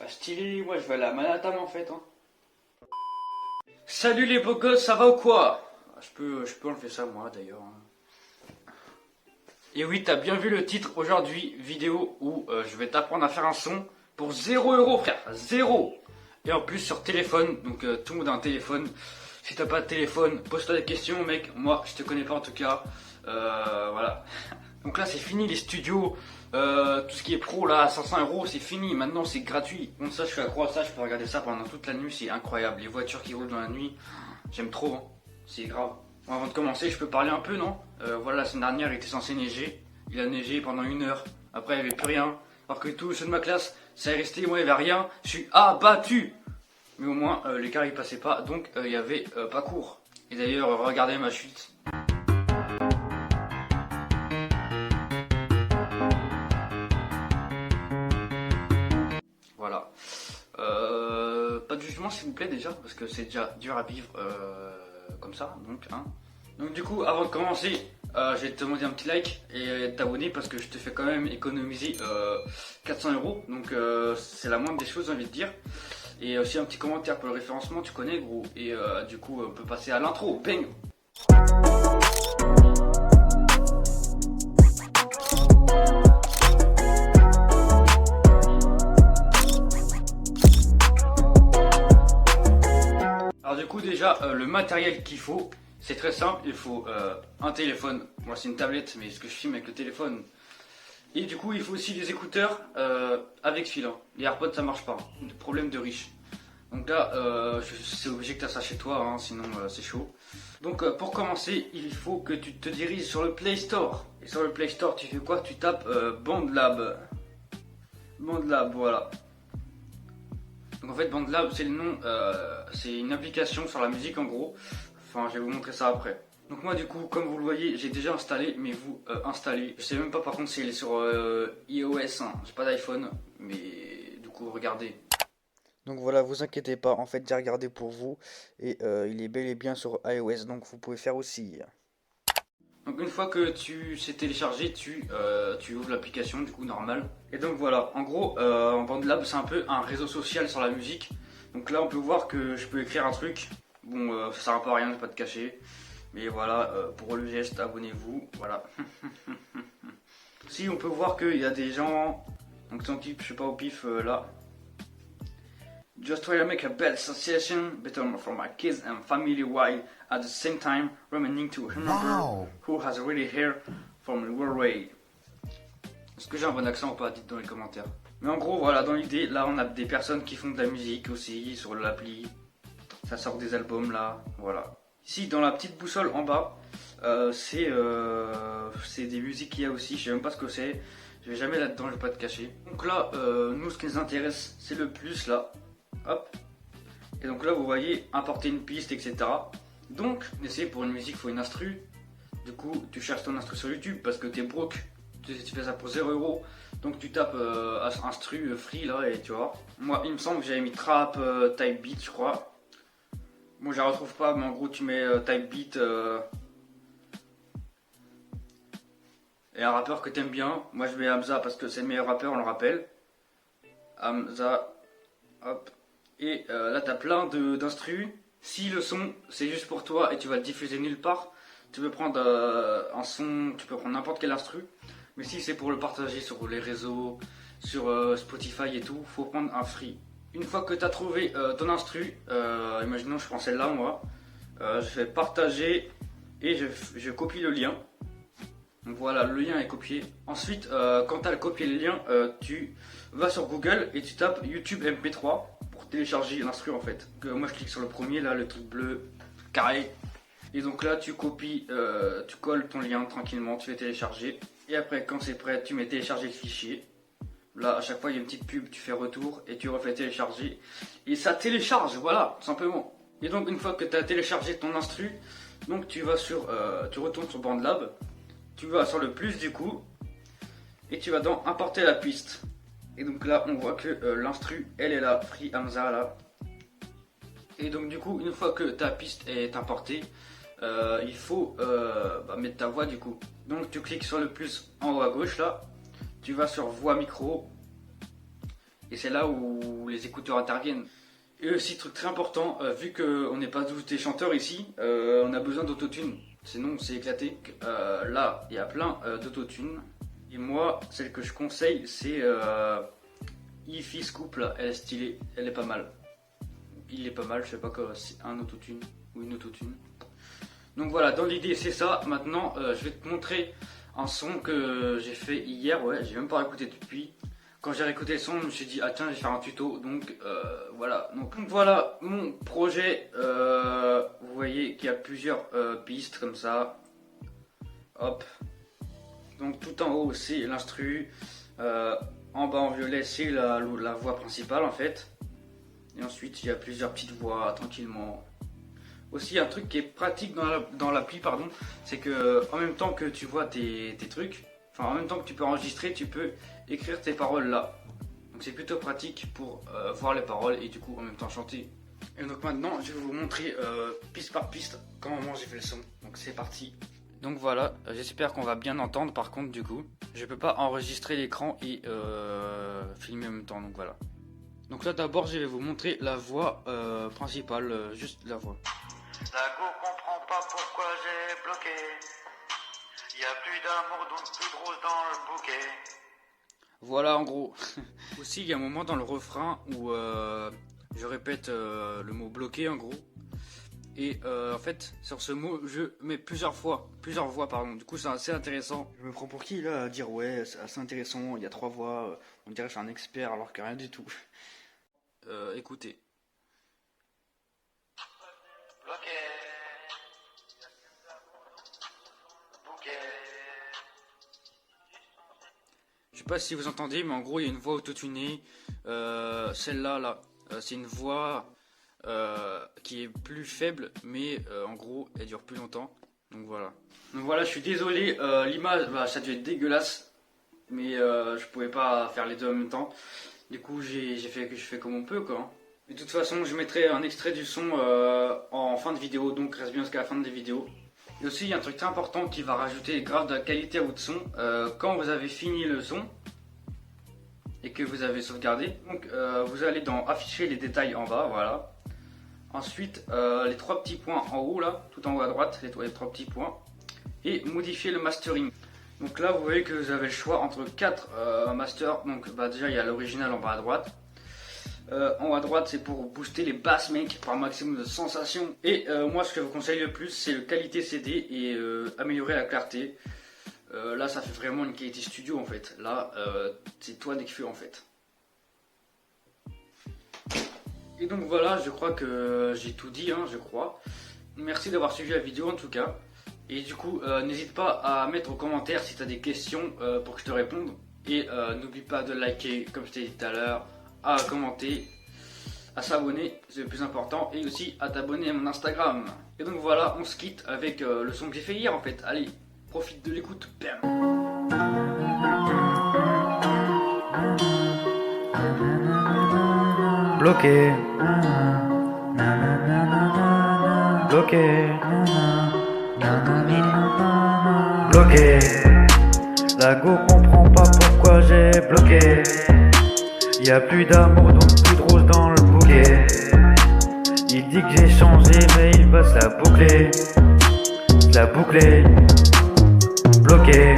Pas stylé, moi je vais aller à Manhattan en fait. Hein. Salut les beaux gosses, ça va ou quoi? Je peux enlever ça moi d'ailleurs. Hein. Et oui, t'as bien vu le titre aujourd'hui, vidéo où je vais t'apprendre à faire un son pour 0 € frère, 0. Et en plus sur téléphone, donc tout le monde a un téléphone. Si t'as pas de téléphone, pose-toi des questions mec, moi je te connais pas en tout cas. Voilà. Donc là c'est fini les studios, tout ce qui est pro là, 500 € c'est fini, maintenant c'est gratuit. Bon ça je suis accro à ça, je peux regarder ça pendant toute la nuit, c'est incroyable. Les voitures qui roulent dans la nuit, j'aime trop, hein. C'est grave. Bon, avant de commencer je peux parler un peu non? Voilà, la semaine dernière il était censé neiger, il a neigé pendant 1 heure, après il n'y avait plus rien. Alors que tous ceux de ma classe, ça est resté, moi il n'y avait rien, je suis abattu. Mais au moins les cars ils passaient pas, donc il y avait pas cours. Et d'ailleurs regardez ma chute. Voilà. Pas de jugement s'il vous plaît déjà, parce que c'est déjà dur à vivre comme ça, donc hein. Donc du coup, avant de commencer, je vais te demander un petit like et t'abonner parce que je te fais quand même économiser 400 €, donc c'est la moindre des choses, j'ai envie de dire. Et aussi un petit commentaire pour le référencement, tu connais gros. Et du coup, on peut passer à l'intro, bang. Alors du coup déjà le matériel qu'il faut, c'est très simple, il faut un téléphone, moi c'est une tablette mais ce que je filme avec le téléphone. Et du coup il faut aussi des écouteurs avec fil, hein. Les AirPods ça marche pas, hein. Problème de riche. Donc là c'est obligé que tu as ça chez toi, hein, sinon c'est chaud. Donc pour commencer il faut que tu te diriges sur le Play Store. Et sur le Play Store tu fais quoi? Tu tapes BandLab. BandLab voilà. Donc en fait BandLab c'est le nom, c'est une application sur la musique en gros. Enfin je vais vous montrer ça après. Donc moi du coup comme vous le voyez j'ai déjà installé, mais vous installez. Je sais même pas par contre si elle est sur iOS, hein. J'ai pas d'iPhone, mais du coup regardez. Donc voilà, vous inquiétez pas, en fait j'ai regardé pour vous et il est bel et bien sur iOS, donc vous pouvez faire aussi. Donc une fois que tu sais téléchargé, tu ouvres l'application du coup normal. Et donc voilà, en gros, en BandLab c'est un peu un réseau social sur la musique. Donc là on peut voir que je peux écrire un truc. Bon, ça sert un peu à rien, je vais pas te cacher. Mais voilà, pour le geste, abonnez-vous, voilà. Si on peut voir qu'il y a des gens, donc sans type, je sais pas au pif là. Just try to make a bad association between for my kids and family while at the same time remaining to remember who has really here from the world way. Est-ce que j'ai un bon accent ou pas? Dites dans les commentaires. Mais en gros, voilà, dans l'idée, là on a des personnes qui font de la musique aussi sur l'appli. Ça sort des albums là, voilà. Ici, dans la petite boussole en bas, c'est des musiques qu'il y a aussi. Je sais même pas ce que c'est. Je vais jamais là-dedans, je vais pas te cacher. Donc là, nous, ce qui nous intéresse, c'est le plus là. Hop. Et donc là vous voyez importer une piste etc. Donc essayez pour une musique il faut une instru. Du coup tu cherches ton instru sur YouTube parce que t'es broke. Tu fais ça pour 0 €. Donc tu tapes instru free là et tu vois. Moi il me semble que j'avais mis trap type beat je crois. Bon je la retrouve pas mais en gros tu mets type beat et un rappeur que t'aimes bien. Moi je mets Hamza parce que c'est le meilleur rappeur on le rappelle. Hamza. Hop. Et là t'as plein d'instrus. Si le son c'est juste pour toi et tu vas le diffuser nulle part, tu peux prendre un son, tu peux prendre n'importe quel instru. Mais si c'est pour le partager sur les réseaux, sur Spotify et tout, faut prendre un free. Une fois que tu as trouvé ton instru, imaginons je prends celle-là moi, je fais partager et je copie le lien. Donc voilà, le lien est copié. Ensuite, quand tu as copié le lien, tu vas sur Google et tu tapes YouTube MP3 pour télécharger l'instru en fait. Donc, moi je clique sur le premier, là, le truc bleu, carré. Et donc là, tu copies, tu colles ton lien tranquillement, tu fais télécharger. Et après, quand c'est prêt, tu mets télécharger le fichier. Là, à chaque fois, il y a une petite pub, tu fais retour et tu refais télécharger. Et ça télécharge, voilà, tout simplement. Et donc, une fois que tu as téléchargé ton instru, donc tu vas sur, tu retournes sur BandLab. Tu vas sur le plus du coup et tu vas dans importer la piste. Et donc là on voit que l'instru elle est là, Free Hamza là. Et donc du coup une fois que ta piste est importée, il faut mettre ta voix du coup. Donc tu cliques sur le plus en haut à gauche là, tu vas sur voix micro Et c'est là où les écouteurs interviennent. Et aussi, truc très important, vu qu'on n'est pas tous des chanteurs ici, on a besoin d'autotune. Sinon, c'est éclaté. Là, il y a plein d'autotune. Et moi, celle que je conseille, c'est Hi-Fi Scoop. Là. Elle est stylée, elle est pas mal. Il est pas mal, je sais pas quoi, c'est un autotune ou une autotune. Donc voilà, dans l'idée, c'est ça. Maintenant, je vais te montrer un son que j'ai fait hier. Ouais, j'ai même pas écouté depuis. Quand j'ai réécouté le son, je me suis dit, ah tiens, je vais faire un tuto. Donc voilà. Donc voilà mon projet. Vous voyez qu'il y a plusieurs pistes comme ça. Hop. Donc tout en haut, c'est l'instru. En bas en violet, c'est la voix principale en fait. Et ensuite, il y a plusieurs petites voix tranquillement. Aussi, un truc qui est pratique dans l'appli, pardon, c'est que en même temps que tu vois tes trucs, enfin en même temps que tu peux enregistrer, tu peux écrire tes paroles là. Donc c'est plutôt pratique pour voir les paroles et du coup en même temps chanter. Et donc maintenant, je vais vous montrer piste par piste comment j'ai fait le son. Donc c'est parti. Donc voilà, j'espère qu'on va bien entendre. Par contre, du coup, je peux pas enregistrer l'écran et filmer en même temps. Donc voilà. Donc là, d'abord, je vais vous montrer la voix principale, juste la voix. La go comprend pas pourquoi j'ai bloqué. Y a plus d'amour donc plus de rose dans le bouquet. Voilà en gros. Aussi il y a un moment dans le refrain où je répète le mot bloqué en gros. Et en fait sur ce mot je mets plusieurs voix pardon. Du coup c'est assez intéressant. Je me prends pour qui là à dire ouais c'est assez intéressant, il y a 3 voix, on dirait que je suis un expert alors que rien du tout. Écoutez. Je sais pas si vous entendez, mais en gros il y a une voix autotunée. Celle-là, là, c'est une voix qui est plus faible, mais en gros elle dure plus longtemps. Donc voilà. Donc voilà, je suis désolé, l'image, bah, ça a dû être dégueulasse, mais je pouvais pas faire les deux en même temps. Du coup je fais comme on peut quoi. De toute façon, je mettrai un extrait du son en fin de vidéo, donc reste bien jusqu'à la fin des vidéos. Et aussi, il y a un truc très important qui va rajouter grave de la qualité à votre son. Quand vous avez fini le son et que vous avez sauvegardé, donc vous allez dans afficher les détails en bas, voilà. Ensuite, les 3 petits points en haut là, tout en haut à droite, les 3 petits points, et modifier le mastering. Donc là, vous voyez que vous avez le choix entre 4 masters. Donc bah, déjà, il y a l'original en bas à droite. En haut à droite, c'est pour booster les basses, mec, par un maximum de sensations. Et moi, ce que je vous conseille le plus, c'est le qualité CD et améliorer la clarté. Là, ça fait vraiment une qualité studio en fait. Là, c'est toi dès que fais en fait. Et donc voilà, je crois que j'ai tout dit, hein, je crois. Merci d'avoir suivi la vidéo en tout cas. Et du coup, n'hésite pas à mettre en commentaire si tu as des questions pour que je te réponde. Et n'oublie pas de liker, comme je t'ai dit tout à l'heure, à commenter, à s'abonner, c'est le plus important, et aussi à t'abonner à mon Instagram. Et donc voilà, on se quitte avec le son que j'ai fait hier en fait. Allez, profite de l'écoute. Bam. Bloqué. Bloqué. Bloqué. La go comprend pas pourquoi j'ai bloqué. Y a plus d'amour donc plus de rose dans le bouquet. Il dit que j'ai changé mais il va se la boucler. Se la boucler. Bloqué.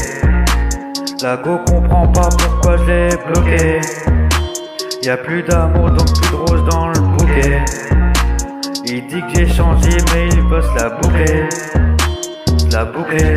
La go comprend pas pourquoi je l'ai bloqué. Y a plus d'amour donc plus de rose dans le bouquet. Il dit que j'ai changé mais il va se la boucler. Se la boucler.